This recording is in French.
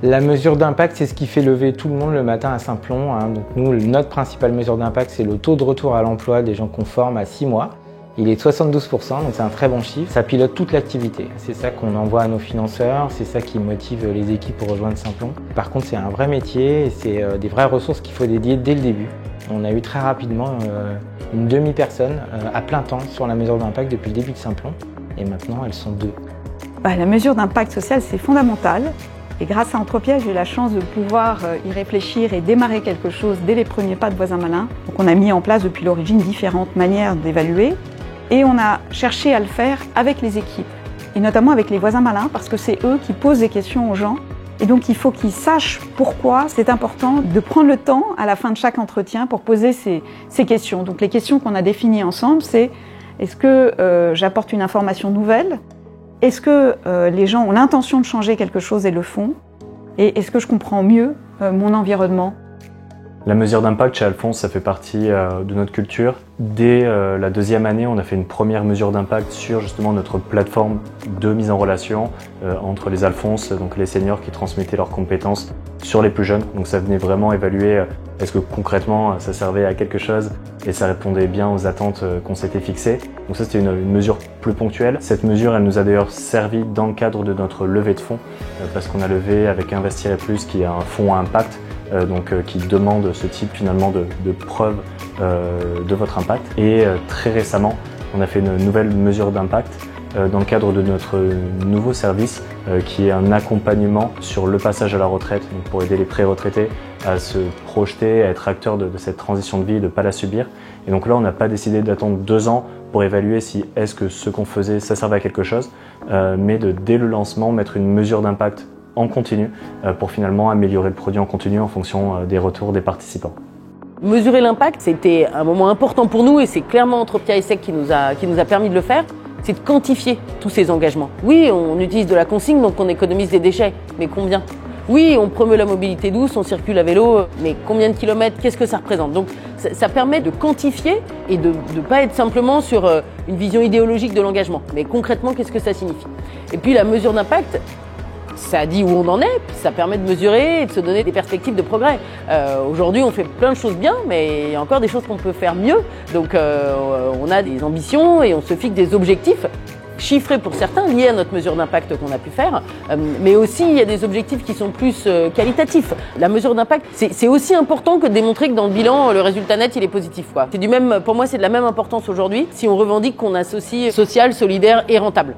La mesure d'impact, c'est ce qui fait lever tout le monde le matin à Simplon. Donc nous, notre principale mesure d'impact, c'est le taux de retour à l'emploi des gens qu'on forme à 6 mois. Il est de 72%, donc c'est un très bon chiffre. Ça pilote toute l'activité. C'est ça qu'on envoie à nos financeurs, c'est ça qui motive les équipes pour rejoindre Simplon. Par contre, c'est un vrai métier et c'est des vraies ressources qu'il faut dédier dès le début. On a eu très rapidement une demi-personne à plein temps sur la mesure d'impact depuis le début de Simplon. Et maintenant, elles sont 2. La mesure d'impact social, c'est fondamental. Et grâce à Entropia, j'ai eu la chance de pouvoir y réfléchir et démarrer quelque chose dès les premiers pas de Voisins Malins. Donc on a mis en place depuis l'origine différentes manières d'évaluer et on a cherché à le faire avec les équipes et notamment avec les Voisins Malins parce que c'est eux qui posent des questions aux gens et donc il faut qu'ils sachent pourquoi c'est important de prendre le temps à la fin de chaque entretien pour poser ces questions. Donc les questions qu'on a définies ensemble, c'est est-ce que j'apporte une information nouvelle ? Est-ce que les gens ont l'intention de changer quelque chose et le font? Et est-ce que je comprends mieux mon environnement? La mesure d'impact chez Alphonse, ça fait partie de notre culture. Dès la deuxième année, on a fait une première mesure d'impact sur justement notre plateforme de mise en relation entre les Alphonse, donc les seniors qui transmettaient leurs compétences sur les plus jeunes. Donc ça venait vraiment évaluer est-ce que concrètement ça servait à quelque chose et ça répondait bien aux attentes qu'on s'était fixées. Donc ça c'était une mesure plus ponctuelle. Cette mesure elle nous a d'ailleurs servi dans le cadre de notre levée de fonds parce qu'on a levé avec Investir et Plus qui est un fonds à impact qui demande ce type finalement de preuve de votre impact. Et très récemment, on a fait une nouvelle mesure d'impact dans le cadre de notre nouveau service qui est un accompagnement sur le passage à la retraite, donc pour aider les pré-retraités à se projeter, à être acteurs de cette transition de vie et de ne pas la subir. Et donc là, on n'a pas décidé d'attendre 2 ans pour évaluer si est-ce que ce qu'on faisait, ça servait à quelque chose, mais dès le lancement, mettre une mesure d'impact en continu pour finalement améliorer le produit en continu en fonction des retours des participants. Mesurer l'impact, c'était un moment important pour nous et c'est clairement Entropia ESSEC qui nous a permis de le faire, c'est de quantifier tous ces engagements. Oui, on utilise de la consigne, donc on économise des déchets, mais combien ? Oui, on promeut la mobilité douce, on circule à vélo, mais combien de kilomètres ? Qu'est-ce que ça représente ? Donc ça permet de quantifier et de ne pas être simplement sur une vision idéologique de l'engagement, mais concrètement, qu'est-ce que ça signifie ? Et puis la mesure d'impact, ça dit où on en est, ça permet de mesurer et de se donner des perspectives de progrès. Aujourd'hui, on fait plein de choses bien, mais il y a encore des choses qu'on peut faire mieux. Donc, on a des ambitions et on se fixe des objectifs chiffrés pour certains, liés à notre mesure d'impact qu'on a pu faire. Mais aussi, il y a des objectifs qui sont plus qualitatifs. La mesure d'impact, c'est aussi important que de démontrer que dans le bilan, le résultat net, il est positif, quoi. Pour moi, c'est de la même importance aujourd'hui si on revendique qu'on associe social, solidaire et rentable.